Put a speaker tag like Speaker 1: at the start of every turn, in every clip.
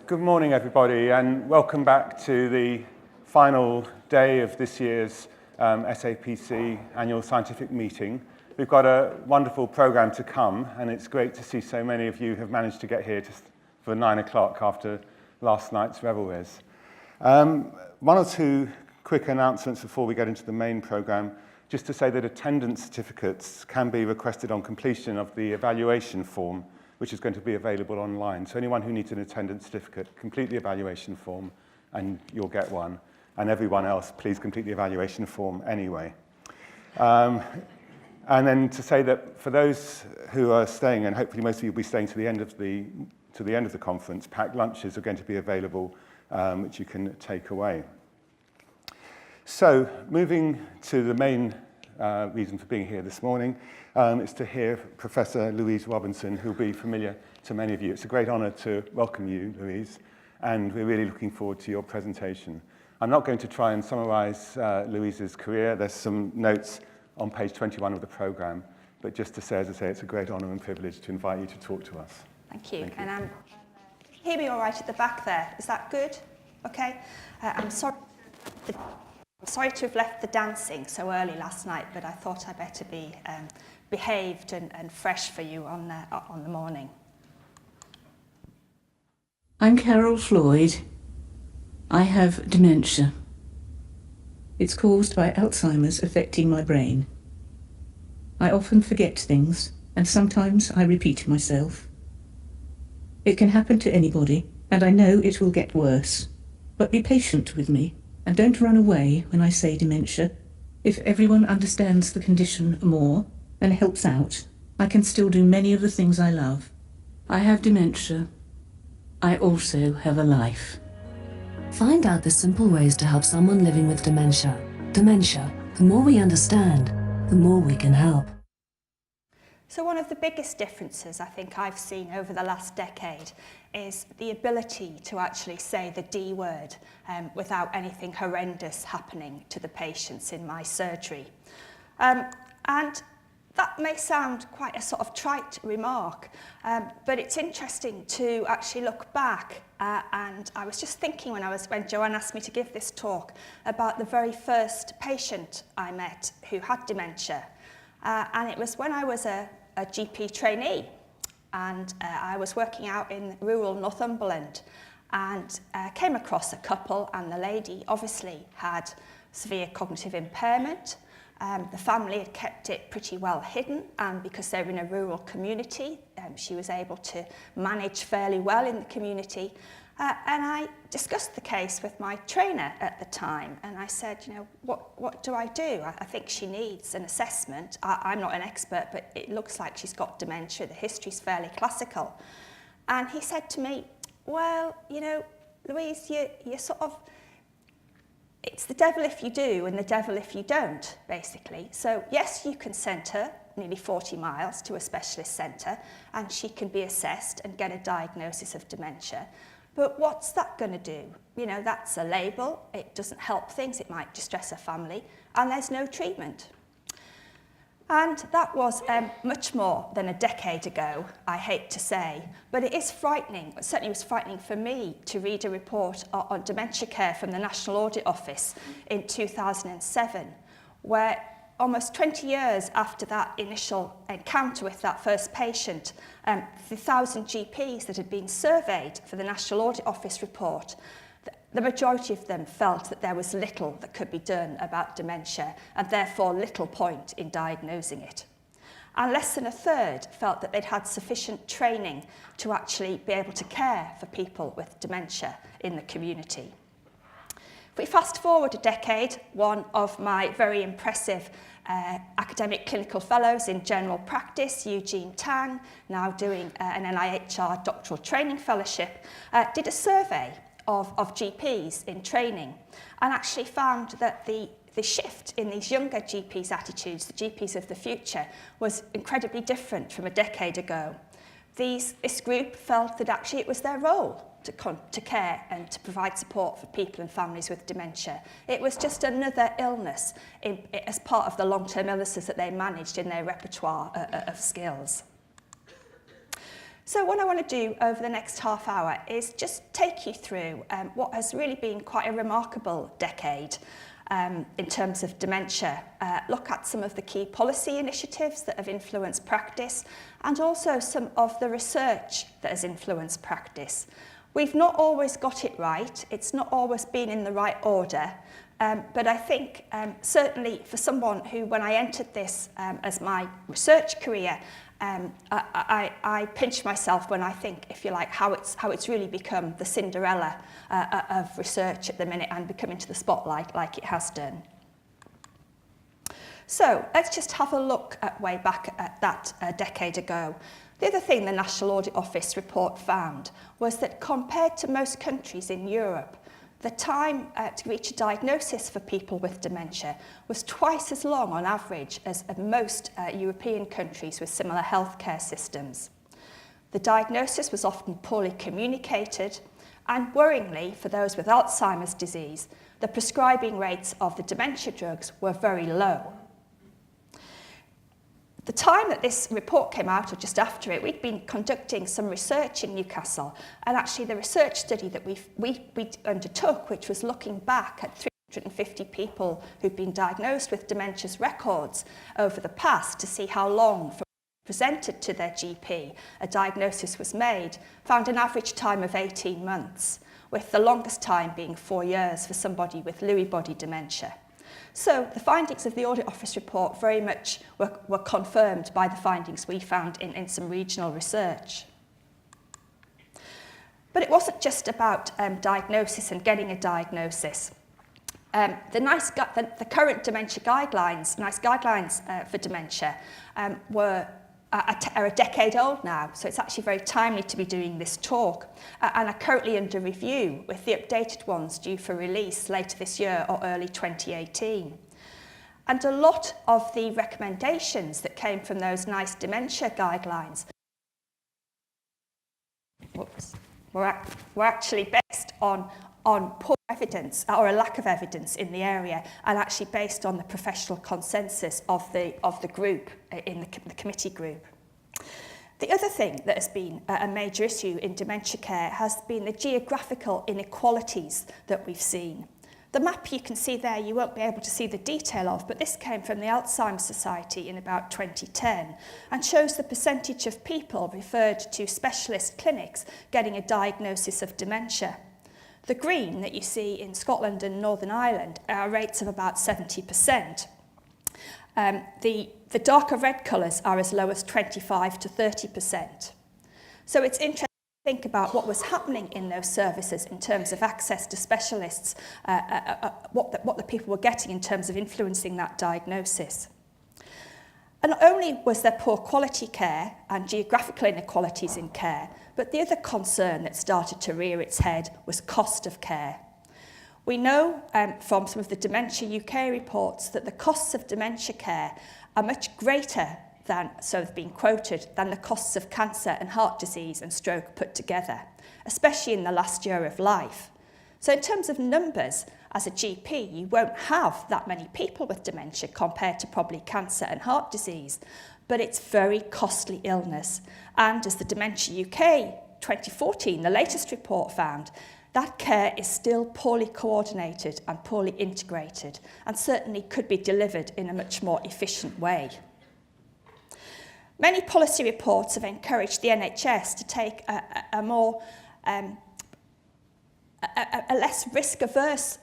Speaker 1: Good morning, everybody, and welcome back to the final day of this year's SAPC annual scientific meeting. We've got a wonderful program to come, and it's great to see so many of you have managed to get here just for 9 o'clock after last night's revelries. One or two quick announcements before we get into the main program, just to say that attendance certificates can be requested on completion of the evaluation form, which is going to be available online. So anyone who needs an attendance certificate, complete the evaluation form and you'll get one. And everyone else, please complete the evaluation form anyway. And then to say that for those who are staying, and hopefully most of you will be staying to the end of the conference, packed lunches are going to be available, which you can take away. So moving to the main reason for being here this morning, is to hear Professor Louise Robinson, who will be familiar to many of you. It's a great honour to welcome you, Louise, and we're really looking forward to your presentation. I'm not going to try and summarise Louise's career. There's some notes on page 21 of the programme, but just to say, as I say, it's a great honour and privilege to invite you to talk to us.
Speaker 2: Thank you. And hear me all right at the back there. Is that good? Okay. I'm sorry to have left the dancing so early last night, but I thought I'd better be behaved and fresh for you on the morning.
Speaker 3: I'm Carol Floyd. I have dementia. It's caused by Alzheimer's affecting my brain. I often forget things, and sometimes I repeat myself. It can happen to anybody, and I know it will get worse. But be patient with me, and don't run away when I say dementia. If everyone understands the condition more and helps out, I can still do many of the things I love. I have dementia. I also have a life.
Speaker 4: Find out the simple ways to help someone living with dementia. Dementia, the more we understand, the more we can help.
Speaker 2: So one of the biggest differences I think I've seen over the last decade is the ability to actually say the D word without anything horrendous happening to the patients in my surgery. And that may sound quite a sort of trite remark, but it's interesting to actually look back. And I was just thinking when Joanne asked me to give this talk about the very first patient I met who had dementia. And it was when I was a GP trainee, and I was working out in rural Northumberland, and came across a couple, and the lady obviously had severe cognitive impairment. The family had kept it pretty well hidden, and because they were in a rural community, she was able to manage fairly well in the community. And I discussed the case with my trainer at the time, and I said, you know, what do I do? I think she needs an assessment. I'm not an expert, but it looks like she's got dementia. The history's fairly classical. And he said to me, well, you know, Louise, you're sort of, it's the devil if you do and the devil if you don't, basically. So yes, you can send her nearly 40 miles to a specialist centre, and she can be assessed and get a diagnosis of dementia. But what's that going to do? You know, that's a label. It doesn't help things. It might distress a family, and there's no treatment. And that was much more than a decade ago, I hate to say, but it is frightening. It certainly was frightening for me to read a report on dementia care from the National Audit Office in 2007, where almost 20 years after that initial encounter with that first patient, the 1,000 GPs that had been surveyed for the National Audit Office report, the majority of them felt that there was little that could be done about dementia, and therefore little point in diagnosing it. And less than a third felt that they'd had sufficient training to actually be able to care for people with dementia in the community. If we fast forward a decade, one of my very impressive academic clinical fellows in general practice, Eugene Tang, now doing an NIHR doctoral training fellowship, did a survey of GPs in training, and actually found that the shift in these younger GPs' attitudes, the GPs of the future, was incredibly different from a decade ago. This group felt that actually it was their role to care and to provide support for people and families with dementia. It was just another illness as part of the long-term illnesses that they managed in their repertoire of skills. So what I want to do over the next half hour is just take you through what has really been quite a remarkable decade in terms of dementia, look at some of the key policy initiatives that have influenced practice and also some of the research that has influenced practice. We've not always got it right, it's not always been in the right order, but I think certainly for someone who, when I entered this as my research career, I pinch myself when I think, if you like, how it's really become the Cinderella of research at the minute and become into the spotlight like it has done. So let's just have a look at way back at that a decade ago. The other thing the National Audit Office report found was that compared to most countries in Europe, the time to reach a diagnosis for people with dementia was twice as long on average as most European countries with similar healthcare systems. The diagnosis was often poorly communicated, and worryingly for those with Alzheimer's disease, the prescribing rates of the dementia drugs were very low. The time that this report came out, or just after it, we'd been conducting some research in Newcastle, and actually the research study that we undertook, which was looking back at 350 people who'd been diagnosed with dementia's records over the past to see how long from presented to their GP a diagnosis was made, found an average time of 18 months, with the longest time being 4 years for somebody with Lewy body dementia. So the findings of the Audit Office report very much were confirmed by the findings we found in some regional research. But it wasn't just about diagnosis and getting a diagnosis. The current dementia guidelines, NICE guidelines for dementia, are a decade old now, so it's actually very timely to be doing this talk, and are currently under review, with the updated ones due for release later this year or early 2018. And a lot of the recommendations that came from those NICE dementia guidelines were actually based on poor evidence or a lack of evidence in the area, and actually based on the professional consensus of the group in the committee group. The other thing that has been a major issue in dementia care has been the geographical inequalities that we've seen. The map you can see there, you won't be able to see the detail of, but this came from the Alzheimer's Society in about 2010 and shows the percentage of people referred to specialist clinics getting a diagnosis of dementia. The green that you see in Scotland and Northern Ireland are rates of about 70%. The darker red colours are as low as 25 to 30%. So it's interesting to think about what was happening in those services in terms of access to specialists, what the people were getting in terms of influencing that diagnosis. And not only was there poor quality care and geographical inequalities in care, but the other concern that started to rear its head was cost of care. We know from some of the Dementia UK reports that the costs of dementia care are much greater than, so have been quoted, than the costs of cancer and heart disease and stroke put together, especially in the last year of life. So in terms of numbers, as a GP, you won't have that many people with dementia compared to probably cancer and heart disease, but it's very costly illness. And as the Dementia UK 2014, the latest report found, that care is still poorly coordinated and poorly integrated, and certainly could be delivered in a much more efficient way. Many policy reports have encouraged the NHS to take a less risk-averse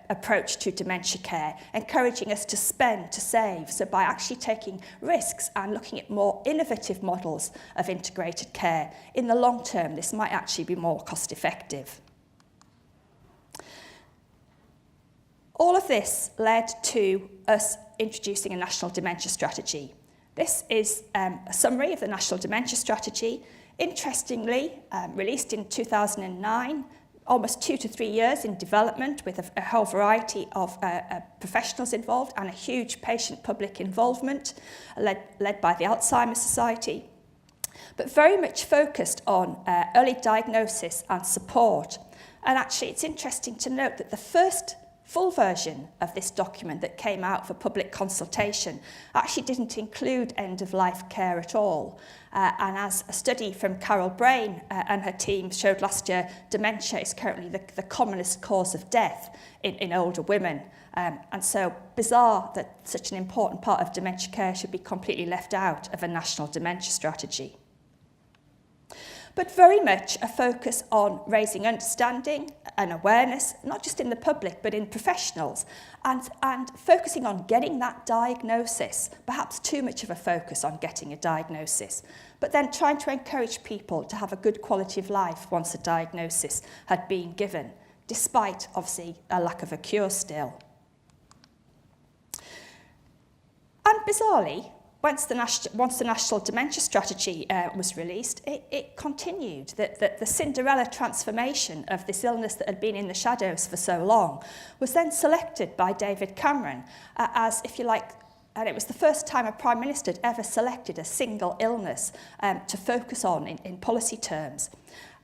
Speaker 2: approach to dementia care, encouraging us to spend to save. So by actually taking risks and looking at more innovative models of integrated care, in the long term, this might actually be more cost-effective. All of this led to us introducing a national dementia strategy. This is a summary of the national dementia strategy. Interestingly, released in 2009, almost 2 to 3 years in development with a whole variety of professionals involved and a huge patient-public involvement led by the Alzheimer's Society, but very much focused on early diagnosis and support. And actually, it's interesting to note that the first full version of this document that came out for public consultation actually didn't include end-of-life care at all. And as a study from Carol Brain and her team showed last year, dementia is currently the commonest cause of death in older women. And so bizarre that such an important part of dementia care should be completely left out of a national dementia strategy. But very much a focus on raising understanding and awareness, not just in the public, but in professionals, and focusing on getting that diagnosis, perhaps too much of a focus on getting a diagnosis, but then trying to encourage people to have a good quality of life once a diagnosis had been given, despite, obviously, a lack of a cure still. And bizarrely, once the National Dementia Strategy was released, it continued that the Cinderella transformation of this illness that had been in the shadows for so long was then selected by David Cameron as, if you like, and it was the first time a Prime Minister had ever selected a single illness to focus on in policy terms.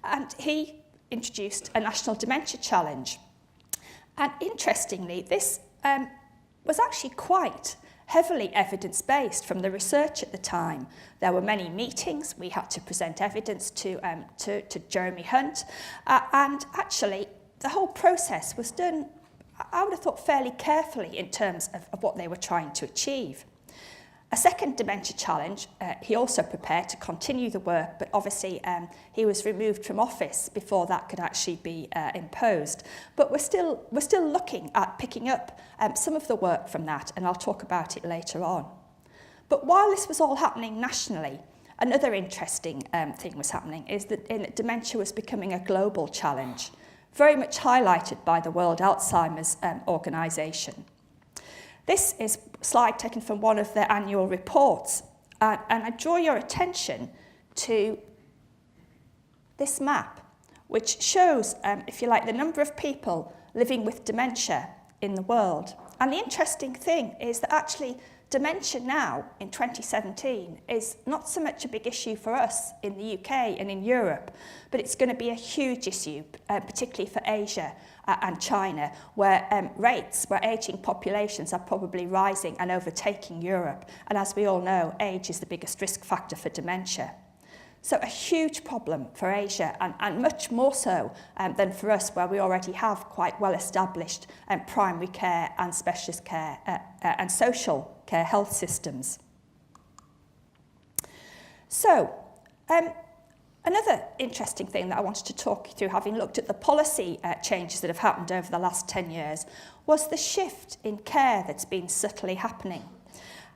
Speaker 2: And he introduced a National Dementia Challenge. And interestingly, this was actually quite heavily evidence-based from the research at the time. There were many meetings. We had to present evidence to Jeremy Hunt. And actually, the whole process was done, I would have thought, fairly carefully in terms of what they were trying to achieve. A second dementia challenge, he also prepared to continue the work, but obviously he was removed from office before that could actually be imposed. But we're still looking at picking up some of the work from that, and I'll talk about it later on. But while this was all happening nationally, another interesting thing was happening is that dementia was becoming a global challenge, very much highlighted by the World Alzheimer's Organisation. This is a slide taken from one of their annual reports, and I draw your attention to this map, which shows, if you like, the number of people living with dementia in the world. And the interesting thing is that actually dementia now, in 2017, is not so much a big issue for us in the UK and in Europe, but it's going to be a huge issue, particularly for Asia and China, where ageing populations are probably rising and overtaking Europe. And as we all know, age is the biggest risk factor for dementia. So a huge problem for Asia, and much more so than for us, where we already have quite well-established primary care and specialist care and social care health systems. So, another interesting thing that I wanted to talk you through, having looked at the policy changes that have happened over the last 10 years, was the shift in care that's been subtly happening.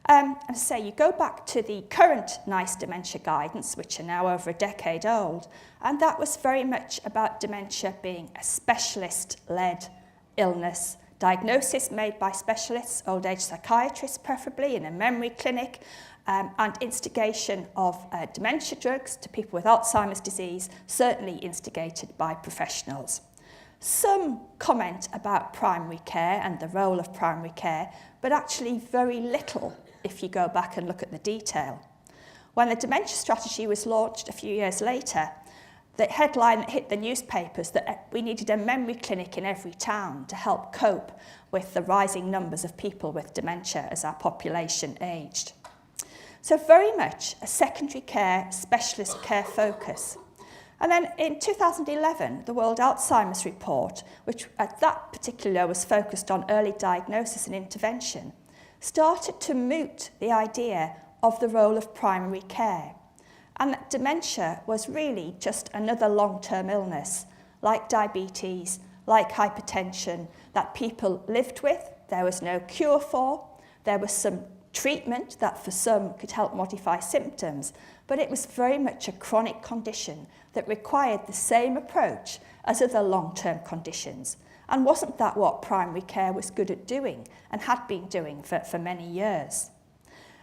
Speaker 2: And so you go back to the current NICE dementia guidance, which are now over a decade old, and that was very much about dementia being a specialist-led illness, diagnosis made by specialists, old age psychiatrists preferably, in a memory clinic, and instigation of dementia drugs to people with Alzheimer's disease, certainly instigated by professionals. Some comment about primary care and the role of primary care, but actually very little if you go back and look at the detail. When the dementia strategy was launched a few years later, the headline that hit the newspapers that we needed a memory clinic in every town to help cope with the rising numbers of people with dementia as our population aged. So very much a secondary care, specialist care focus. And then in 2011, the World Alzheimer's Report, which at that particular year was focused on early diagnosis and intervention, started to moot the idea of the role of primary care, and that dementia was really just another long-term illness, like diabetes, like hypertension, that people lived with, there was no cure for, there was some treatment that for some could help modify symptoms, but it was very much a chronic condition that required the same approach as other long-term conditions. And wasn't that what primary care was good at doing and had been doing for many years?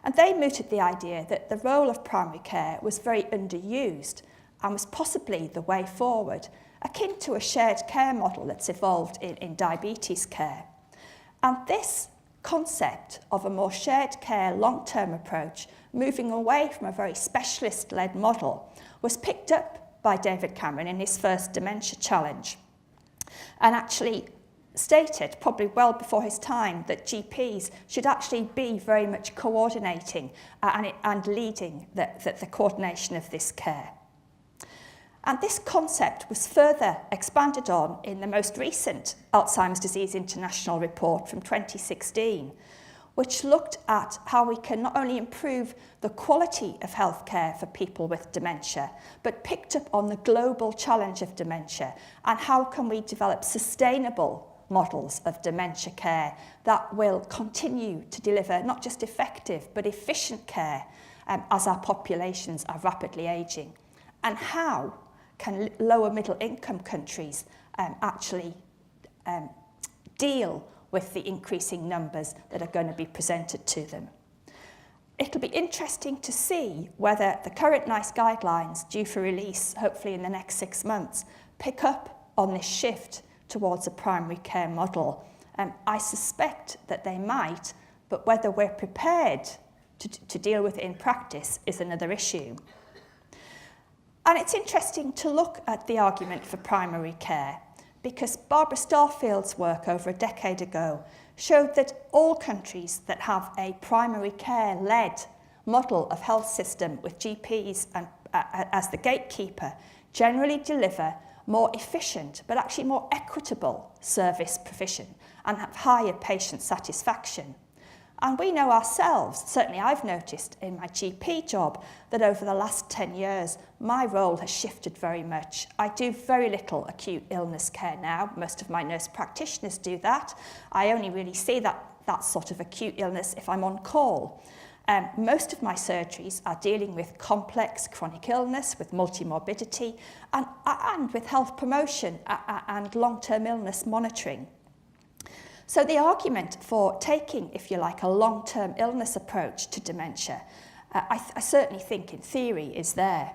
Speaker 2: And they mooted the idea that the role of primary care was very underused and was possibly the way forward, akin to a shared care model that's evolved in diabetes care. And this concept of a more shared care long-term approach, moving away from a very specialist-led model, was picked up by David Cameron in his first dementia challenge. And actually, stated, probably well before his time, that GPs should actually be very much coordinating and leading the coordination of this care. And this concept was further expanded on in the most recent Alzheimer's Disease International report from 2016, which looked at how we can not only improve the quality of healthcare for people with dementia, but picked up on the global challenge of dementia and how can we develop sustainable models of dementia care that will continue to deliver not just effective but efficient care as our populations are rapidly ageing. And how can lower middle income countries actually deal with the increasing numbers that are going to be presented to them. It'll be interesting to see whether the current NICE guidelines due for release, hopefully in the next 6 months, pick up on this shift towards a primary care model. I suspect that they might, but whether we're prepared to deal with it in practice is another issue. And it's interesting to look at the argument for primary care, because Barbara Starfield's work over a decade ago showed that all countries that have a primary care-led model of health system with GPs as the gatekeeper generally deliver more efficient but actually more equitable service provision and have higher patient satisfaction. And we know ourselves, certainly I've noticed in my GP job, that over the last 10 years, my role has shifted very much. I do very little acute illness care now. Most of my nurse practitioners do that. I only really see that sort of acute illness if I'm on call. Most of my surgeries are dealing with complex chronic illness, with multimorbidity, and with health promotion and long-term illness monitoring. So the argument for taking, if you like, a long-term illness approach to dementia, I certainly think in theory is there.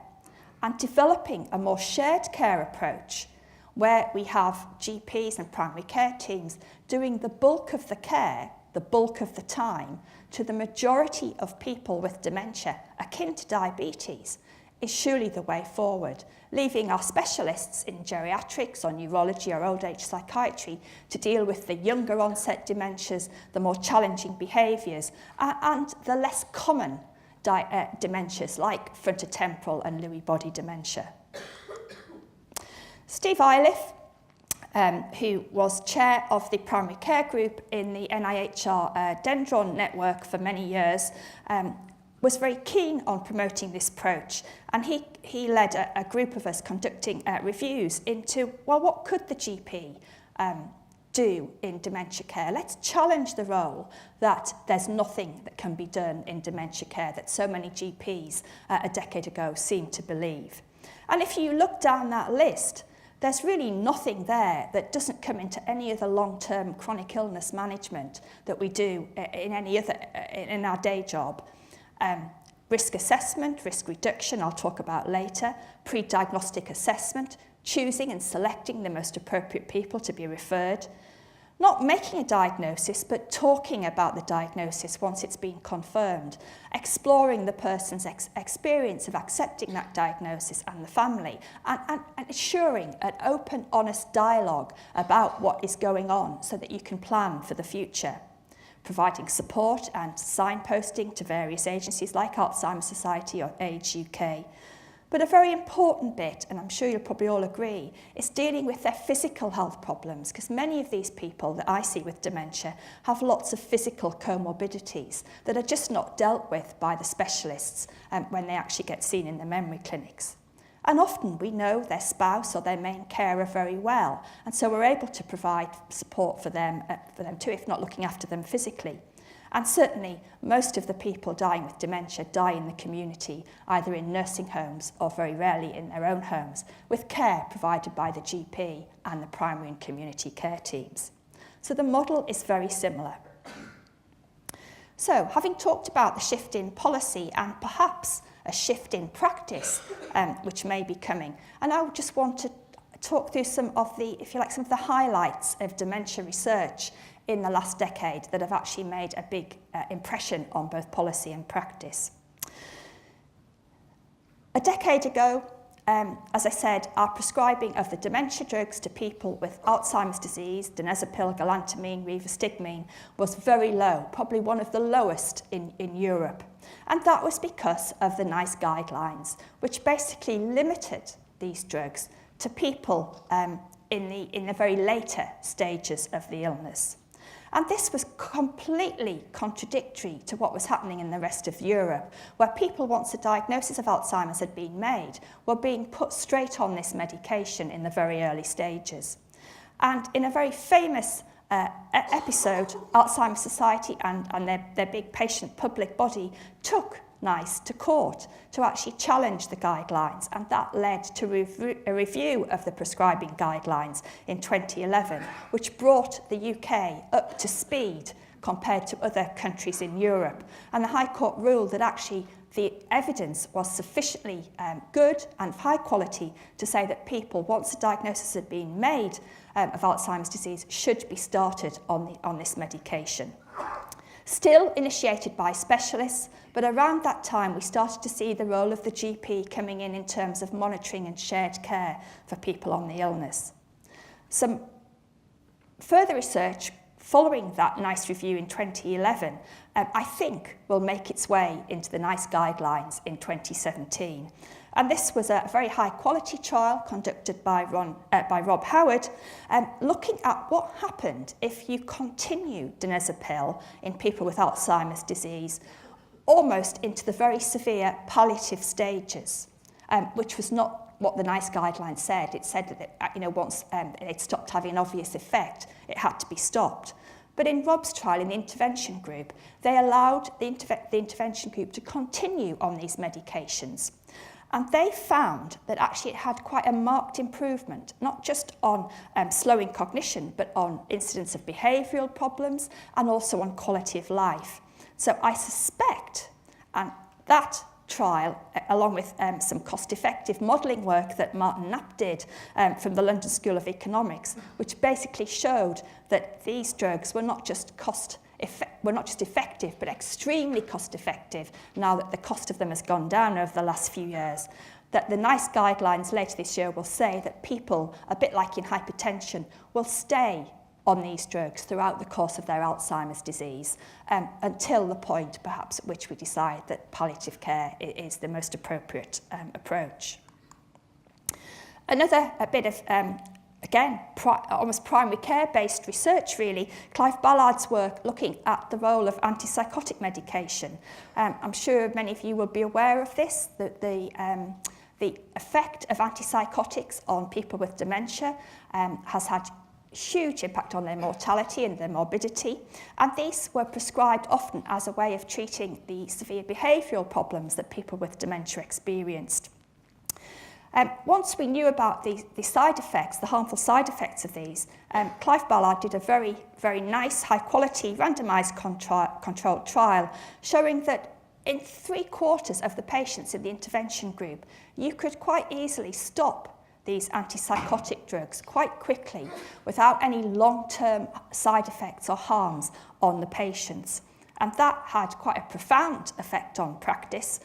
Speaker 2: And developing a more shared care approach where we have GPs and primary care teams doing the bulk of the care, the bulk of the time, to the majority of people with dementia, akin to diabetes, is surely the way forward, leaving our specialists in geriatrics or neurology or old age psychiatry to deal with the younger onset dementias, the more challenging behaviours, and the less common dementias like frontotemporal and Lewy body dementia. Steve Iliff, who was chair of the primary care group in the NIHR Dendron network for many years, was very keen on promoting this approach, and he led a group of us conducting reviews into, well, what could the GP do in dementia care? Let's challenge the role that there's nothing that can be done in dementia care that so many GPs a decade ago seemed to believe. And if you look down that list, there's really nothing there that doesn't come into any of the long-term chronic illness management that we do in our day job. Risk assessment, risk reduction, I'll talk about later, pre-diagnostic assessment, choosing and selecting the most appropriate people to be referred, not making a diagnosis, but talking about the diagnosis once it's been confirmed, exploring the person's experience of accepting that diagnosis and the family, and ensuring an open, honest dialogue about what is going on so that you can plan for the future. Providing support and signposting to various agencies like Alzheimer's Society or Age UK. But a very important bit, and I'm sure you'll probably all agree, is dealing with their physical health problems, because many of these people that I see with dementia have lots of physical comorbidities that are just not dealt with by the specialists when they actually get seen in the memory clinics. And often we know their spouse or their main carer very well, and so we're able to provide support for them too, if not looking after them physically. And certainly most of the people dying with dementia die in the community, either in nursing homes or very rarely in their own homes, with care provided by the GP and the primary and community care teams. So the model is very similar. So, having talked about the shift in policy and perhaps a shift in practice, which may be coming, and I just want to talk through some of the, if you like, some of the highlights of dementia research in the last decade that have actually made a big impression on both policy and practice. A decade ago, as I said, our prescribing of the dementia drugs to people with Alzheimer's disease, donezepil, galantamine, rivastigmine, was very low, probably one of the lowest in Europe. And that was because of the NICE guidelines, which basically limited these drugs to people in the very later stages of the illness. And this was completely contradictory to what was happening in the rest of Europe, where people, once a diagnosis of Alzheimer's had been made, were being put straight on this medication in the very early stages. And in a very famous episode, Alzheimer's Society and their big patient public body took NICE to court to actually challenge the guidelines, and that led to a review of the prescribing guidelines in 2011, which brought the UK up to speed compared to other countries in Europe. And the High Court ruled that actually the evidence was sufficiently good and of high quality to say that people, once a diagnosis had been made of Alzheimer's disease, should be started on this medication. Still initiated by specialists, but around that time we started to see the role of the GP coming in terms of monitoring and shared care for people on the illness. Some further research following that NICE review in 2011, I think will make its way into the NICE guidelines in 2017. And this was a very high quality trial conducted by Rob Howard, looking at what happened if you continue donezepil in people with Alzheimer's disease almost into the very severe palliative stages, which was not what the NICE guidelines said. It said that once it stopped having an obvious effect, it had to be stopped. But in Rob's trial, in the intervention group, they allowed the intervention group to continue on these medications. And they found that actually it had quite a marked improvement, not just on slowing cognition, but on incidence of behavioural problems and also on quality of life. So I suspect, and that trial, along with some cost-effective modelling work that Martin Knapp did from the London School of Economics, which basically showed that these drugs were not just effective, but extremely cost-effective now that the cost of them has gone down over the last few years. That the NICE guidelines later this year will say that people, a bit like in hypertension, will stay on these drugs throughout the course of their Alzheimer's disease until the point, perhaps, at which we decide that palliative care is the most appropriate approach. Another bit of again, almost primary care-based research, really. Clive Ballard's work looking at the role of antipsychotic medication. I'm sure many of you will be aware of this, that the effect of antipsychotics on people with dementia has had huge impact on their mortality and their morbidity, and these were prescribed often as a way of treating the severe behavioural problems that people with dementia experienced. Once we knew about the side effects, the harmful side effects of these, Clive Ballard did a very, very nice, high-quality, randomised controlled trial showing that in 3/4 of the patients in the intervention group, you could quite easily stop these antipsychotic drugs quite quickly without any long-term side effects or harms on the patients. And that had quite a profound effect on practice.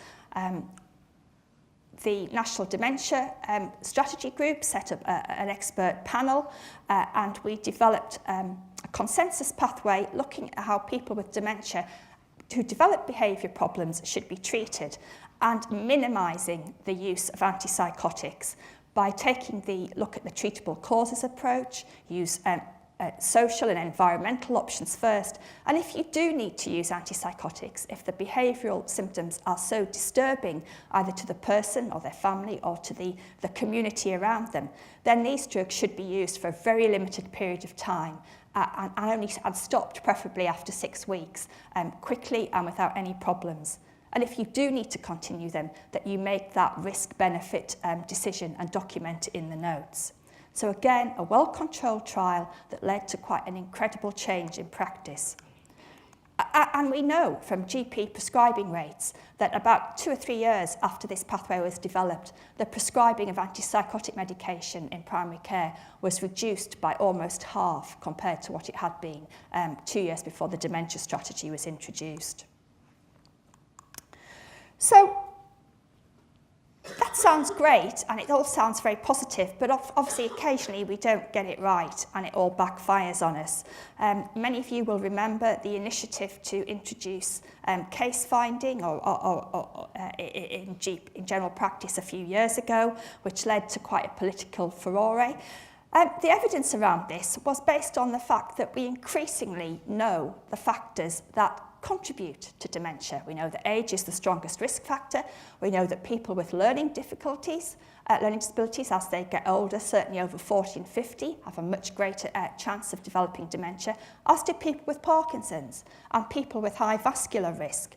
Speaker 2: The National Dementia Strategy Group set up an expert panel and we developed a consensus pathway looking at how people with dementia who develop behaviour problems should be treated and minimising the use of antipsychotics by taking the look at the treatable causes approach, use social and environmental options first, and if you do need to use antipsychotics, if the behavioural symptoms are so disturbing either to the person or their family or to the community around them, then these drugs should be used for a very limited period of time and stopped preferably after 6 weeks, quickly and without any problems. And if you do need to continue them, that you make that risk-benefit decision and document it in the notes. So again, a well-controlled trial that led to quite an incredible change in practice. And we know from GP prescribing rates that about 2 or 3 years after this pathway was developed, the prescribing of antipsychotic medication in primary care was reduced by almost half compared to what it had been 2 years before the dementia strategy was introduced. So that's sounds great and it all sounds very positive, but obviously occasionally we don't get it right and it all backfires on us. Many of you will remember the initiative to introduce case finding in general practice a few years ago, which led to quite a political furore. The evidence around this was based on the fact that we increasingly know the factors that contribute to dementia. We know that age is the strongest risk factor. We know that people with learning disabilities as they get older, certainly over 40 and 50, have a much greater chance of developing dementia, as do people with Parkinson's and people with high vascular risk.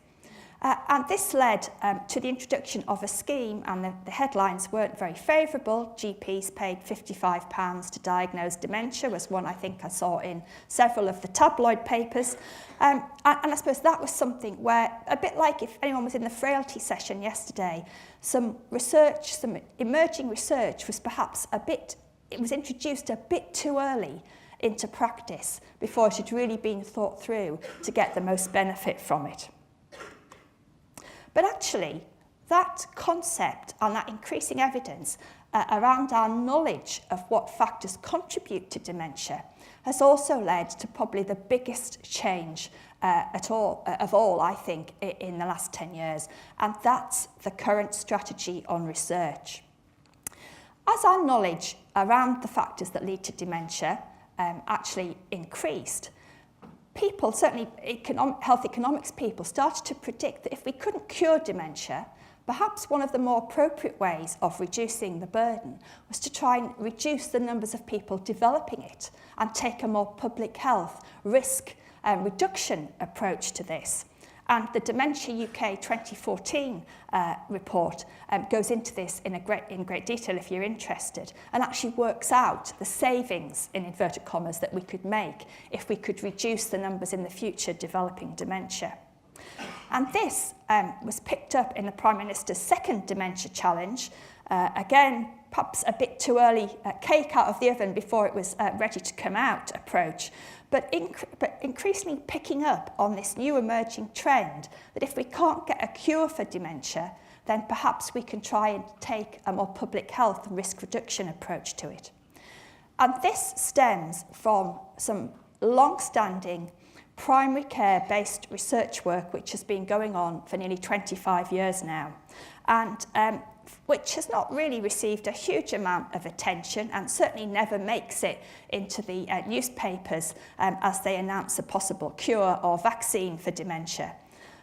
Speaker 2: And this led to the introduction of a scheme, and the headlines weren't very favourable. GPs paid £55 to diagnose dementia, was one I think I saw in several of the tabloid papers. And I suppose that was something where, a bit like if anyone was in the frailty session yesterday, some emerging research was perhaps it was introduced a bit too early into practice before it had really been thought through to get the most benefit from it. But actually, that concept and that increasing evidence around our knowledge of what factors contribute to dementia has also led to probably the biggest change of all, I think, in the last 10 years, and that's the current strategy on research. As our knowledge around the factors that lead to dementia actually increased, people, certainly health economics people, started to predict that if we couldn't cure dementia, perhaps one of the more appropriate ways of reducing the burden was to try and reduce the numbers of people developing it and take a more public health risk reduction approach to this. And the Dementia UK 2014 report goes into this in great detail if you're interested, and actually works out the savings, in inverted commas, that we could make if we could reduce the numbers in the future developing dementia. And this was picked up in the Prime Minister's second dementia challenge. Again, perhaps a bit too early cake out of the oven before it was ready to come out approach, but increasingly picking up on this new emerging trend that if we can't get a cure for dementia, then perhaps we can try and take a more public health risk reduction approach to it. And this stems from some long-standing primary care-based research work which has been going on for nearly 25 years now, and which has not really received a huge amount of attention and certainly never makes it into the newspapers as they announce a possible cure or vaccine for dementia.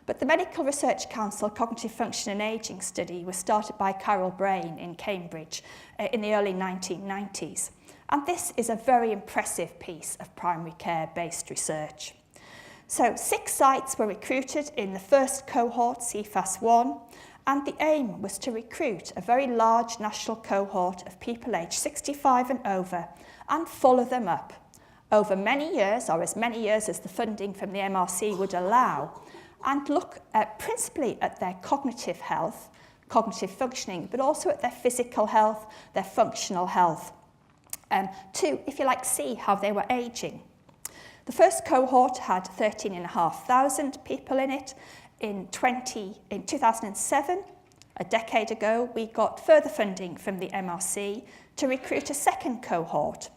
Speaker 2: But the Medical Research Council Cognitive Function and Ageing study was started by Carol Brain in Cambridge in the early 1990s. And this is a very impressive piece of primary care-based research. So 6 sites were recruited in the first cohort, CFAS-1, and the aim was to recruit a very large national cohort of people aged 65 and over and follow them up over many years, or as many years as the funding from the MRC would allow, and look principally at their cognitive health, cognitive functioning, but also at their physical health, their functional health, to, if you like, see how they were ageing. The first cohort had 13,500 people in it. In 2007, a decade ago, we got further funding from the MRC to recruit a second cohort,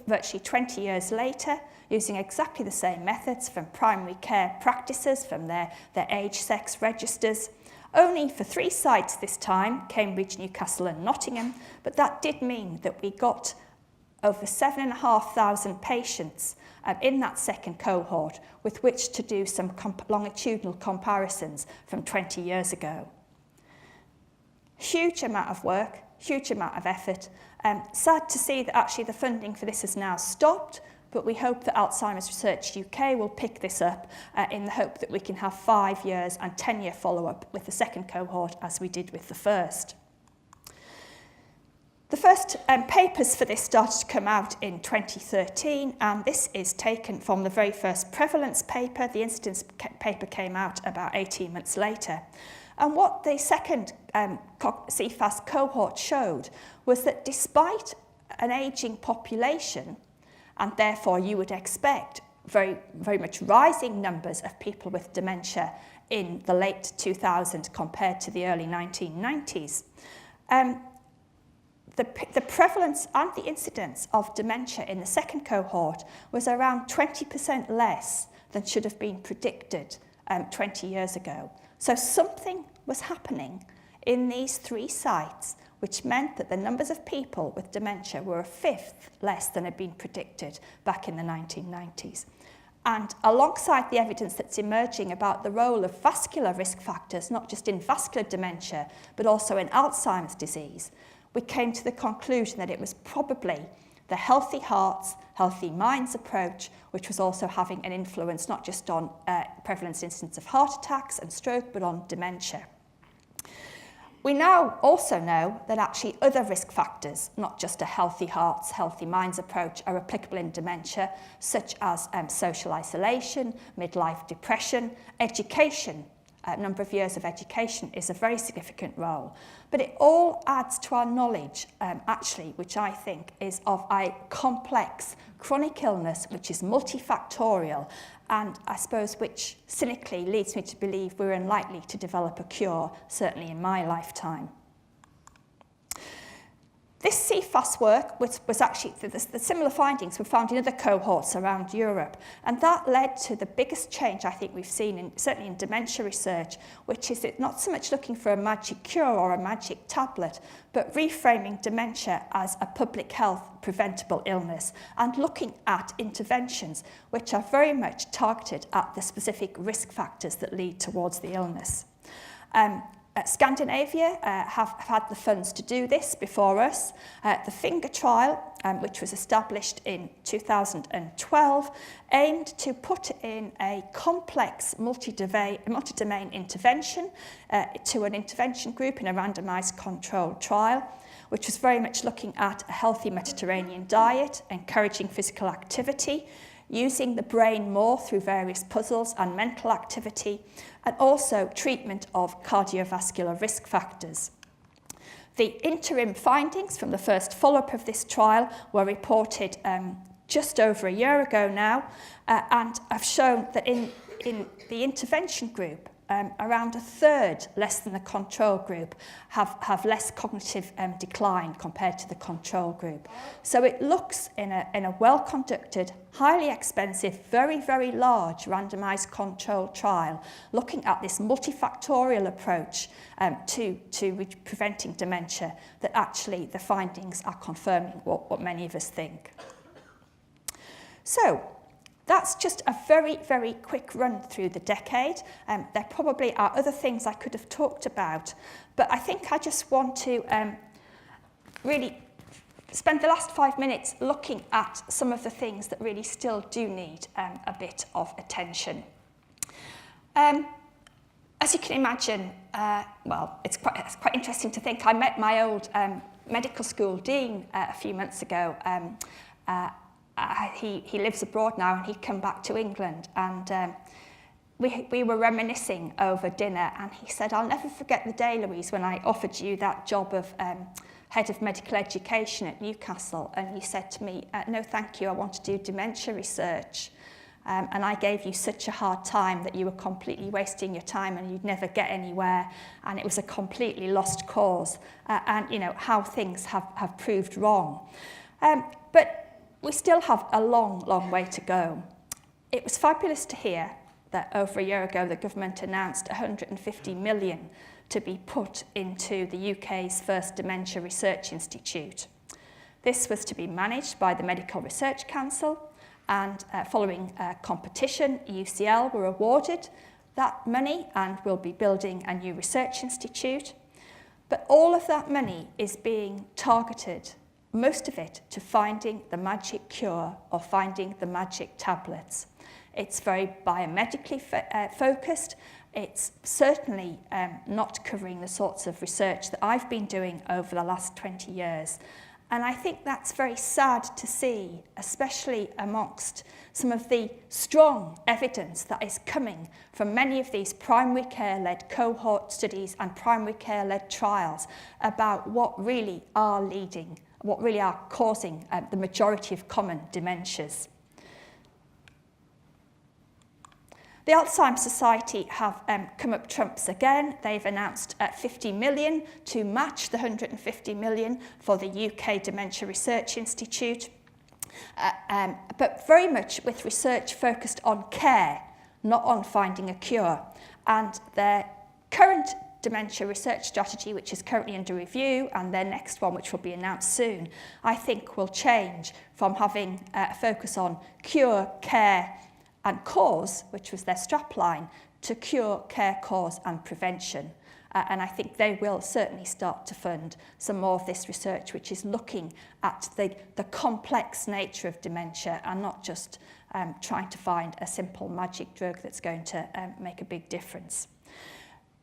Speaker 2: virtually 20 years later, using exactly the same methods from primary care practices, from their age-sex registers, only for 3 sites this time, Cambridge, Newcastle and Nottingham, but that did mean that we got over 7,500 patients in that second cohort with which to do some longitudinal comparisons from 20 years ago. Huge amount of work, huge amount of effort. Sad to see that actually the funding for this has now stopped, but we hope that Alzheimer's Research UK will pick this up in the hope that we can have 5 years and 10-year follow-up with the second cohort as we did with the first. The first papers for this started to come out in 2013, and this is taken from the very first prevalence paper. The incidence paper came out about 18 months later. And what the second CFAS cohort showed was that despite an ageing population, and therefore you would expect very, very much rising numbers of people with dementia in the late 2000s compared to the early 1990s. The prevalence and the incidence of dementia in the second cohort was around 20% less than should have been predicted 20 years ago. So something was happening in these 3 sites, which meant that the numbers of people with dementia were a fifth less than had been predicted back in the 1990s. And alongside the evidence that's emerging about the role of vascular risk factors, not just in vascular dementia, but also in Alzheimer's disease, we came to the conclusion that it was probably the healthy hearts, healthy minds approach, which was also having an influence not just on prevalence incidence of heart attacks and stroke, but on dementia. We now also know that actually other risk factors, not just a healthy hearts, healthy minds approach, are applicable in dementia, such as social isolation, midlife depression, education. A number of years of education is a very significant role. But it all adds to our knowledge, actually, which I think is of a complex chronic illness, which is multifactorial, and I suppose which cynically leads me to believe we're unlikely to develop a cure, certainly in my lifetime. This CFAS work was actually, the similar findings were found in other cohorts around Europe, and that led to the biggest change I think we've seen, certainly in dementia research, which is not so much looking for a magic cure or a magic tablet, but reframing dementia as a public health preventable illness and looking at interventions which are very much targeted at the specific risk factors that lead towards the illness. Scandinavia have had the funds to do this before us. The FINGER trial, which was established in 2012, aimed to put in a complex multi-domain intervention to an intervention group in a randomised controlled trial, which was very much looking at a healthy Mediterranean diet, encouraging physical activity, using the brain more through various puzzles and mental activity, and also treatment of cardiovascular risk factors. The interim findings from the first follow-up of this trial were reported just over a year ago now, and have shown that in the intervention group, around a third less than the control group have less cognitive decline compared to the control group. So it looks in a well-conducted, highly expensive, very, very large randomised controlled trial looking at this multifactorial approach to preventing dementia, that actually the findings are confirming what many of us think. So that's just a very, very quick run through the decade. There probably are other things I could have talked about, but I think I just want to really spend the last 5 minutes looking at some of the things that really still do need a bit of attention. As you can imagine, well, it's quite interesting to think I met my old medical school dean a few months ago. He lives abroad now, and he'd come back to England, and we were reminiscing over dinner, and he said, "I'll never forget the day, Louise, when I offered you that job of head of medical education at Newcastle, and you said to me, no thank you, I want to do dementia research. And I gave you such a hard time that you were completely wasting your time and you'd never get anywhere, and it was a completely lost cause, and you know how things have proved wrong. But we still have a long, long way to go. It was fabulous to hear that over a year ago the government announced 150 million to be put into the UK's first Dementia Research Institute. This was to be managed by the Medical Research Council, and following competition, UCL were awarded that money and will be building a new research institute. But all of that money is being targeted, most of it, to finding the magic cure or finding the magic tablets. It's very biomedically focused. It's certainly not covering the sorts of research that I've been doing over the last 20 years. And I think that's very sad to see, especially amongst some of the strong evidence that is coming from many of these primary care-led cohort studies and primary care-led trials about what really are causing the majority of common dementias. The Alzheimer's Society have come up trumps again. They've announced 50 million to match the 150 million for the UK Dementia Research Institute, but very much with research focused on care, not on finding a cure. And their current dementia research strategy, which is currently under review, and their next one, which will be announced soon, I think will change from having a focus on cure, care and cause, which was their strapline, to cure, care, cause and prevention. And I think they will certainly start to fund some more of this research, which is looking at the complex nature of dementia and not just trying to find a simple magic drug that's going to make a big difference.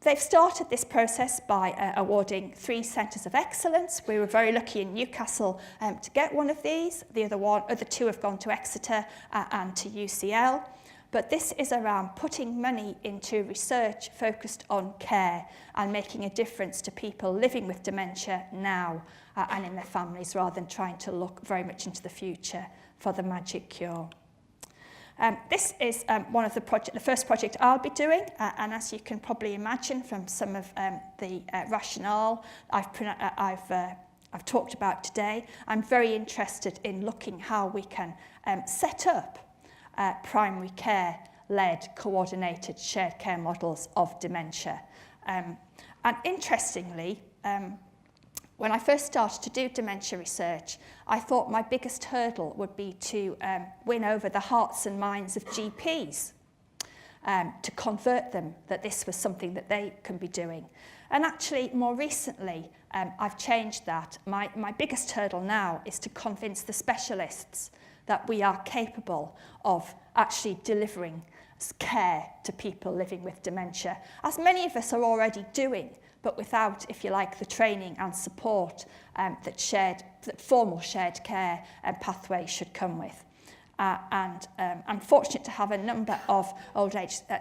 Speaker 2: They've started this process by awarding 3 centres of excellence. We were very lucky in Newcastle to get one of these. The other 2 have gone to Exeter and to UCL. But this is around putting money into research focused on care and making a difference to people living with dementia now and in their families, rather than trying to look very much into the future for the magic cure. This is one of the first project I'll be doing, and as you can probably imagine from some of the rationale I've talked about today, I'm very interested in looking how we can set up primary care-led, coordinated shared care models of dementia. And interestingly, when I first started to do dementia research, I thought my biggest hurdle would be to win over the hearts and minds of GPs, to convert them that this was something that they can be doing. And actually, more recently, I've changed that. My biggest hurdle now is to convince the specialists that we are capable of actually delivering care to people living with dementia, as many of us are already doing, but without, if you like, the training and support that formal shared care pathways should come with. I'm fortunate to have a number of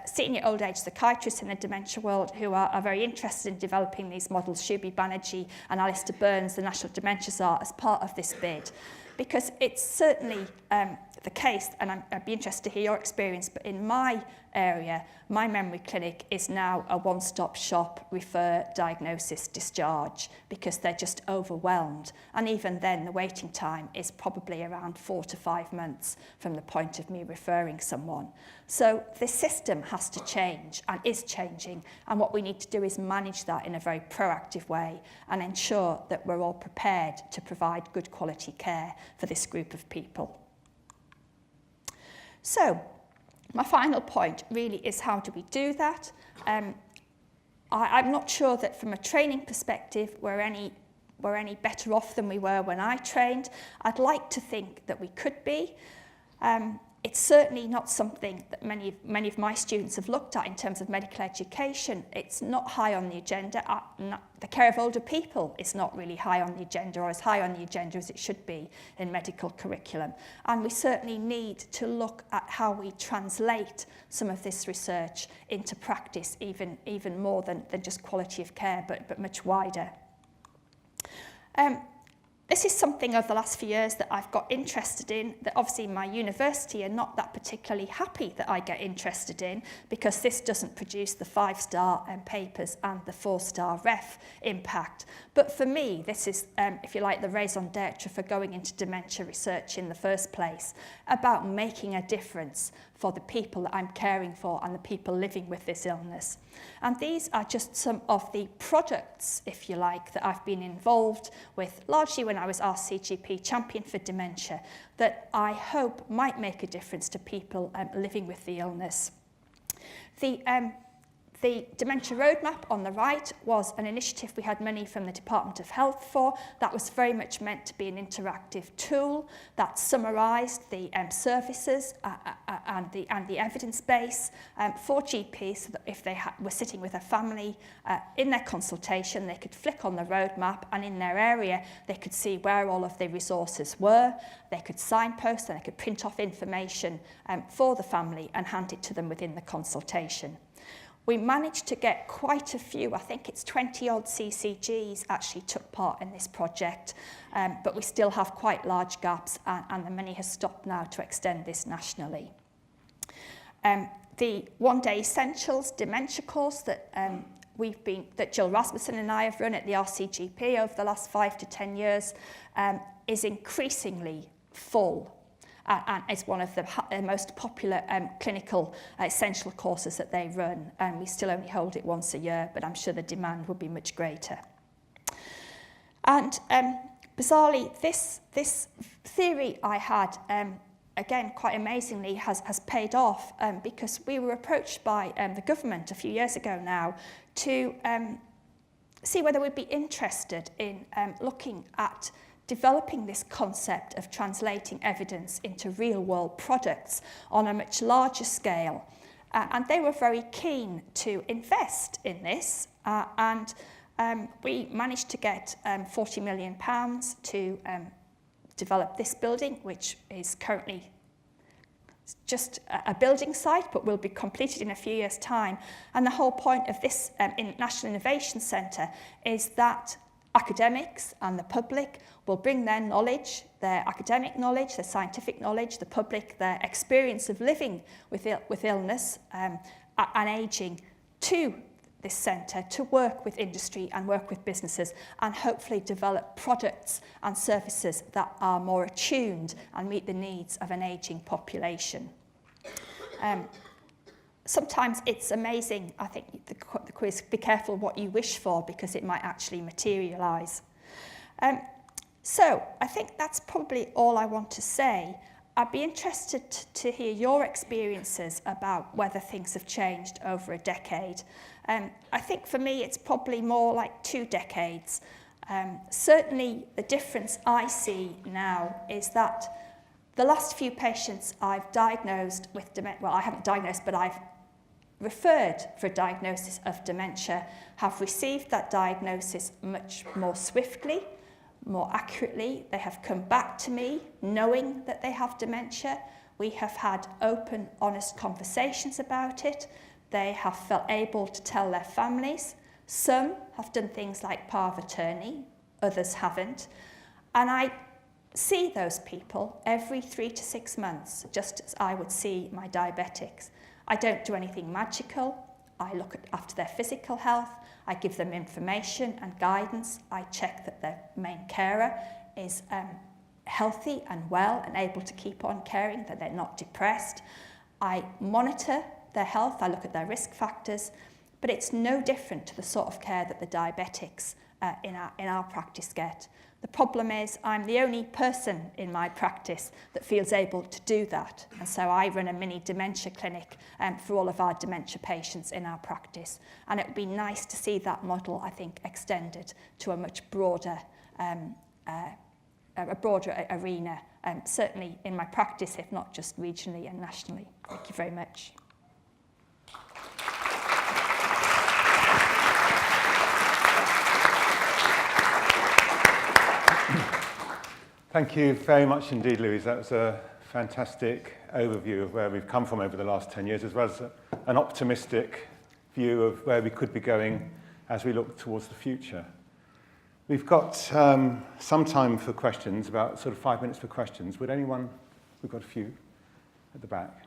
Speaker 2: senior old age psychiatrists in the dementia world who are very interested in developing these models. Shubi Banerjee and Alistair Burns, the National Dementia Czar, as part of this bid. Because it's certainly the case, and I'd be interested to hear your experience, but in my area, my memory clinic is now a one-stop shop, refer, diagnosis, discharge, because they're just overwhelmed. And even then, the waiting time is probably around 4 to 5 months from the point of me referring someone. So the system has to change and is changing, and what we need to do is manage that in a very proactive way and ensure that we're all prepared to provide good quality care for this group of people. So, my final point really is, how do we do that? I'm not sure that from a training perspective we're any better off than we were when I trained. I'd like to think that we could be. It's certainly not something that many of my students have looked at in terms of medical education. It's not high on the agenda. The care of older people is not really high on the agenda, or as high on the agenda as it should be in medical curriculum. And we certainly need to look at how we translate some of this research into practice, even more than just quality of care, but much wider. This is something over the last few years that I've got interested in, that obviously my university are not that particularly happy that I get interested in, because this doesn't produce the 5-star papers and the 4-star ref impact. But for me, this is, if you like, the raison d'etre for going into dementia research in the first place, about making a difference for the people that I'm caring for and the people living with this illness. And these are just some of the products, if you like, that I've been involved with, largely when I was RCGP Champion for Dementia, that I hope might make a difference to people living with the illness. The Dementia Roadmap on the right was an initiative we had money from the Department of Health for. That was very much meant to be an interactive tool that summarised the services and the evidence base for GPs, so that if they were sitting with a family in their consultation, they could flick on the roadmap, and in their area they could see where all of the resources were. They could signpost, and they could print off information for the family and hand it to them within the consultation. We managed to get quite a few, I think it's 20-odd CCGs actually took part in this project, but we still have quite large gaps, and the money has stopped now to extend this nationally. the one-day essentials dementia course that that Jill Rasmussen and I have run at the RCGP over the last 5 to 10 years is increasingly full. And is one of the most popular clinical essential courses that they run. And we still only hold it once a year, but I'm sure the demand will be much greater. And bizarrely, this theory I had, again, quite amazingly, has paid off because we were approached by the government a few years ago now to see whether we'd be interested in looking at developing this concept of translating evidence into real-world products on a much larger scale. And they were very keen to invest in this, and we managed to get £40 million to develop this building, which is currently just a building site, but will be completed in a few years' time. And the whole point of this National Innovation Centre is that academics and the public will bring their knowledge, their academic knowledge, their scientific knowledge, the public, their experience of living with illness and ageing to this centre to work with industry and work with businesses and hopefully develop products and services that are more attuned and meet the needs of an ageing population. Sometimes it's amazing, I think, the quiz, be careful what you wish for because it might actually materialise. So I think that's probably all I want to say. I'd be interested to hear your experiences about whether things have changed over a decade. I think for me it's probably more like 2 decades. Certainly the difference I see now is that the last few patients I've diagnosed with dementia, well, I haven't diagnosed, but I've referred for a diagnosis of dementia, have received that diagnosis much more swiftly, more accurately. They have come back to me knowing that they have dementia. We have had open, honest conversations about it. They have felt able to tell their families. Some have done things like power of attorney, others haven't. And I see those people every 3 to 6 months, just as I would see my diabetics. I don't do anything magical. I look after their physical health. I give them information and guidance. I check that their main carer is healthy and well and able to keep on caring, that they're not depressed. I monitor their health. I look at their risk factors. But it's no different to the sort of care that the diabetics in our practice get. The problem is I'm the only person in my practice that feels able to do that. And so I run a mini dementia clinic for all of our dementia patients in our practice. And it would be nice to see that model, I think, extended to a much broader, arena, certainly in my practice, if not just regionally and nationally. Thank you very much.
Speaker 1: Thank you very much indeed, Louise. That was a fantastic overview of where we've come from over the last 10 years, as well as an optimistic view of where we could be going as we look towards the future. We've got some time for questions, about sort of 5 minutes for questions. Would anyone, we've got a few at the back.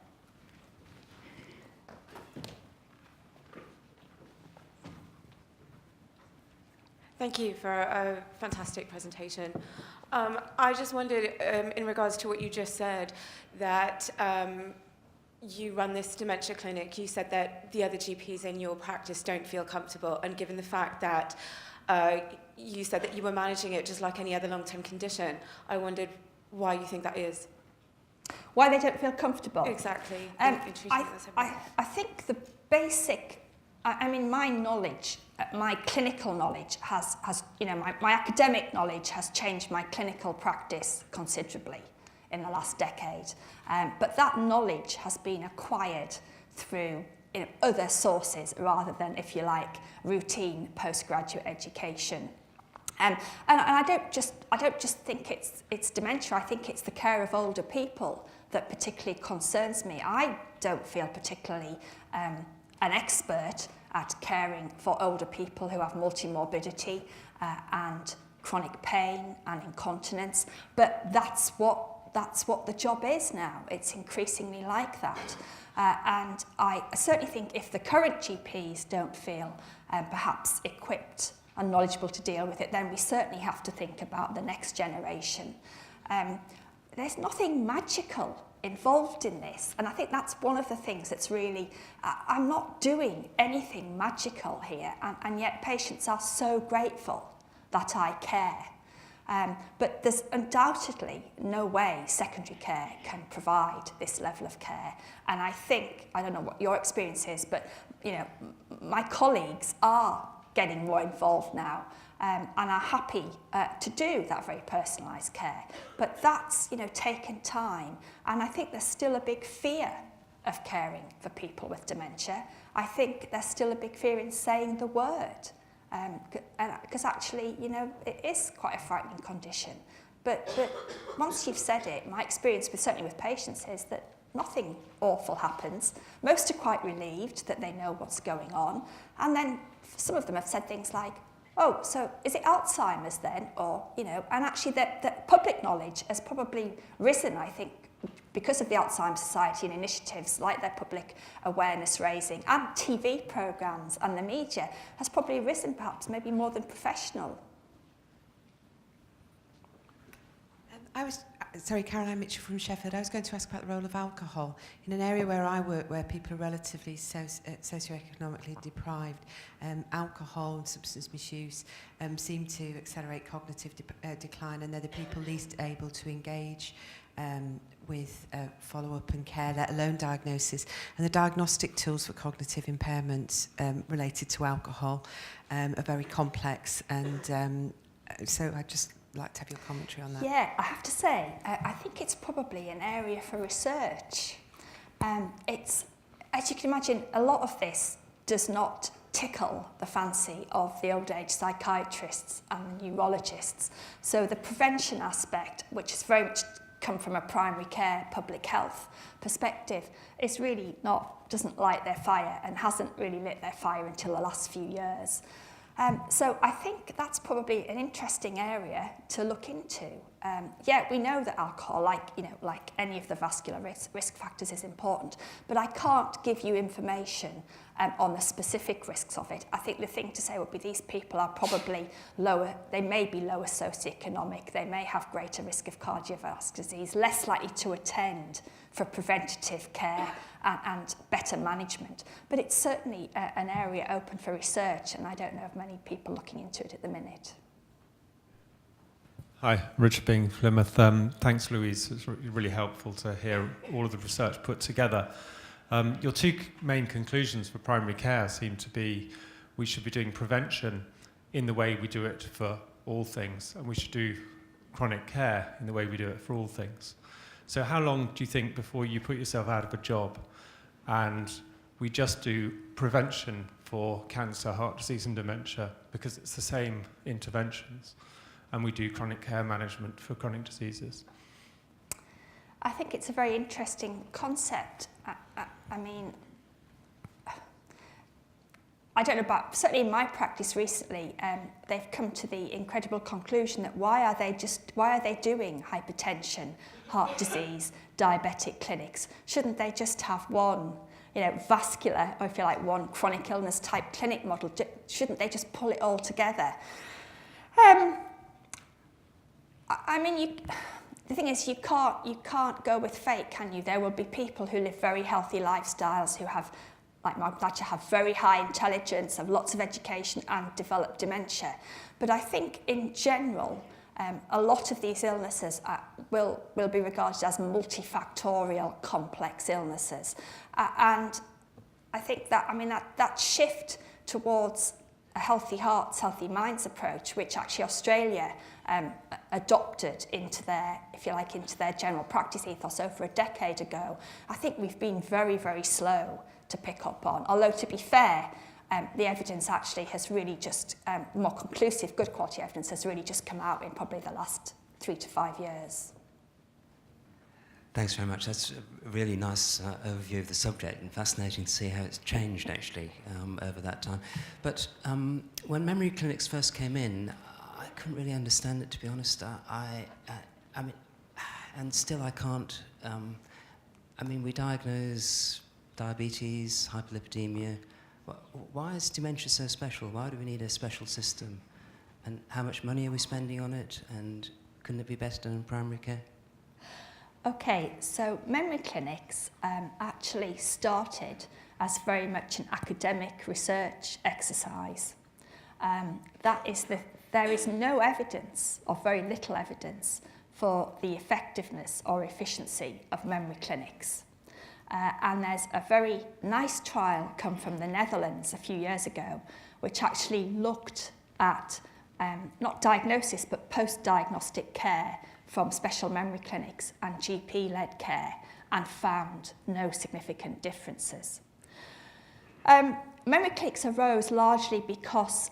Speaker 5: Thank you for a fantastic presentation. I just wondered, in regards to what you just said, that you run this dementia clinic. You said that the other GPs in your practice don't feel comfortable, and given the fact that you said that you were managing it just like any other long-term condition, I wondered why you think that is.
Speaker 2: Why they don't feel comfortable?
Speaker 5: Exactly.
Speaker 2: I think the basic, I mean, my knowledge, my clinical knowledge has my academic knowledge has changed my clinical practice considerably in the last decade. But that knowledge has been acquired through other sources rather than, if you like, routine postgraduate education. And I don't just think it's dementia. I think it's the care of older people that particularly concerns me. I don't feel particularly an expert at caring for older people who have multimorbidity and chronic pain and incontinence, but that's what the job is now. It's increasingly like that. And I certainly think if the current GPs don't feel perhaps equipped and knowledgeable to deal with it, then we certainly have to think about the next generation. There's nothing magical involved in this, and I think that's one of the things that's really, I'm not doing anything magical here, and yet patients are so grateful that I care. But there's undoubtedly no way secondary care can provide this level of care. And I think, I don't know what your experience is, but you know, my colleagues are getting more involved now and are happy to do that very personalised care. But that's, you know, taken time. And I think there's still a big fear of caring for people with dementia. I think there's still a big fear in saying the word. Because actually, you know, it is quite a frightening condition. But once you've said it, my experience certainly with patients is that nothing awful happens. Most are quite relieved that they know what's going on. And then some of them have said things like, oh, so is it Alzheimer's then? Or, you know, and actually the public knowledge has probably risen, I think, because of the Alzheimer's Society and initiatives like their public awareness raising and TV programmes and the media has probably risen perhaps maybe more than professional.
Speaker 6: Sorry, Caroline Mitchell from Sheffield. I was going to ask about the role of alcohol. In an area where I work, where people are relatively socioeconomically deprived, alcohol and substance misuse seem to accelerate cognitive decline, and they're the people least able to engage with follow-up and care, let alone diagnosis. And the diagnostic tools for cognitive impairments related to alcohol are very complex. And so I'd just like to have your commentary on that.
Speaker 2: Yeah, I have to say, I think it's probably an area for research. It's, as you can imagine, a lot of this does not tickle the fancy of the old age psychiatrists and neurologists. So the prevention aspect, which is very much come from a primary care public health perspective, is really not, doesn't light their fire and hasn't really lit their fire until the last few years. So I think that's probably an interesting area to look into. Yeah, we know that alcohol, like any of the vascular risk factors, is important, but I can't give you information on the specific risks of it. I think the thing to say would be these people are probably lower, they may be lower socioeconomic, they may have greater risk of cardiovascular disease, less likely to attend for preventative care and better management. But it's certainly an area open for research, and I don't know of many people looking into it at the minute.
Speaker 7: Hi, Richard Bing, Plymouth. Thanks, Louise. It's really helpful to hear all of the research put together. Your two main conclusions for primary care seem to be we should be doing prevention in the way we do it for all things, and we should do chronic care in the way we do it for all things. So how long do you think before you put yourself out of a job and we just do prevention for cancer, heart disease and dementia, because it's the same interventions, and we do chronic care management for chronic diseases?
Speaker 2: I think it's a very interesting concept. I mean, I don't know about, certainly in my practice recently, they've come to the incredible conclusion that why are they doing hypertension, heart disease, diabetic clinics? Shouldn't they just have one, you know, vascular, or if you like, one chronic illness type clinic model? Shouldn't they just pull it all together? I mean, the thing is, you can't go with fate, can you? There will be people who live very healthy lifestyles, who have, like Margaret Thatcher, have very high intelligence, have lots of education and develop dementia. But I think in general, a lot of these illnesses will be regarded as multifactorial complex illnesses. And I think that, I mean, that shift towards a healthy hearts, healthy minds approach, which actually Australia adopted into their, if you like, into their general practice ethos over a decade ago, I think we've been very, very slow to pick up on. Although, to be fair, the evidence actually has really just, more conclusive, good quality evidence has really just come out in probably the last 3 to 5 years.
Speaker 8: Thanks very much. That's a really nice overview of the subject, and fascinating to see how it's changed actually over that time. But when memory clinics first came in, I couldn't really understand it, to be honest. I mean, and still I can't. I mean, we diagnose diabetes, hyperlipidemia. Why is dementia so special? Why do we need a special system? And how much money are we spending on it? And couldn't it be better done in primary care?
Speaker 2: Okay, so memory clinics actually started as very much an academic research exercise. There is no evidence, or very little evidence, for the effectiveness or efficiency of memory clinics. And there's a very nice trial come from the Netherlands a few years ago, which actually looked at not diagnosis, but post-diagnostic care from special memory clinics and GP-led care, and found no significant differences. Memory clinics arose largely because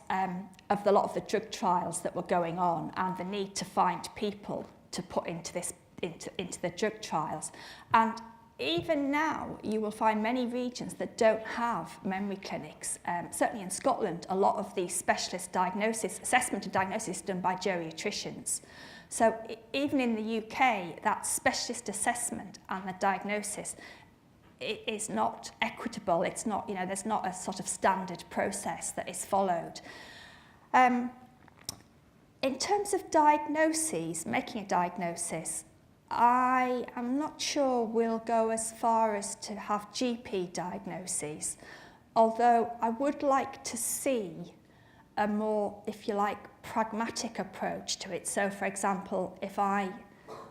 Speaker 2: of a lot of the drug trials that were going on and the need to find people to put into the drug trials. And even now, you will find many regions that don't have memory clinics. Certainly in Scotland, a lot of the specialist diagnosis, assessment and diagnosis is done by geriatricians. So even in the UK, that specialist assessment and the diagnosis is not equitable. It's not, there's not a sort of standard process that is followed. In terms of diagnoses, making a diagnosis, I am not sure we'll go as far as to have GP diagnoses, although I would like to see a more, if you like, pragmatic approach to it. So, for example, if I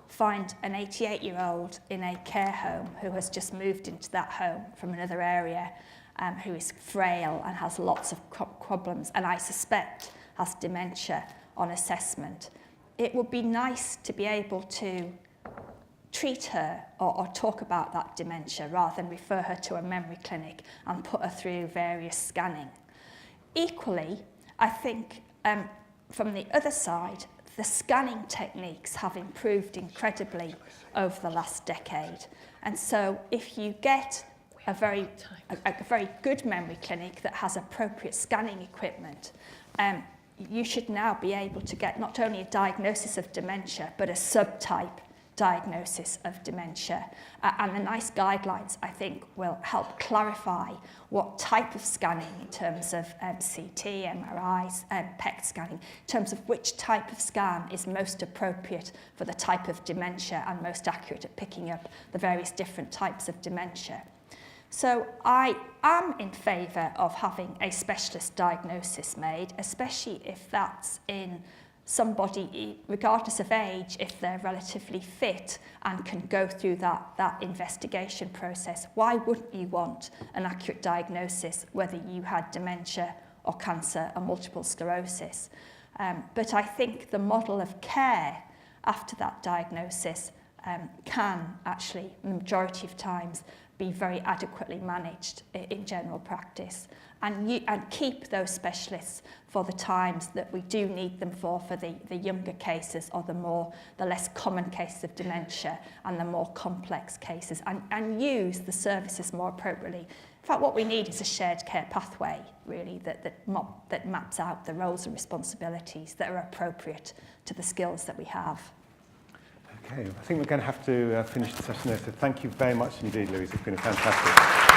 Speaker 2: find an 88-year-old in a care home who has just moved into that home from another area, who is frail and has lots of problems, and I suspect has dementia on assessment, it would be nice to be able to treat her or talk about that dementia rather than refer her to a memory clinic and put her through various scanning. Equally, I think from the other side, the scanning techniques have improved incredibly over the last decade. And so if you get a very good memory clinic that has appropriate scanning equipment, you should now be able to get not only a diagnosis of dementia, but a subtype diagnosis of dementia. And the NICE guidelines, I think, will help clarify what type of scanning in terms of CT, MRIs, PET scanning, in terms of which type of scan is most appropriate for the type of dementia and most accurate at picking up the various different types of dementia. So I am in favour of having a specialist diagnosis made, especially if that's in somebody, regardless of age, if they're relatively fit and can go through that investigation process. Why wouldn't you want an accurate diagnosis whether you had dementia or cancer or multiple sclerosis? But I think the model of care after that diagnosis can actually, the majority of times, be very adequately managed in general practice, and keep those specialists for the times that we do need them for the younger cases or the less common cases of dementia and the more complex cases, and use the services more appropriately. In fact, what we need is a shared care pathway, really, that maps out the roles and responsibilities that are appropriate to the skills that we have.
Speaker 1: Okay, I think we're going to have to finish the session there, so thank you very much indeed, Louise. It's been fantastic.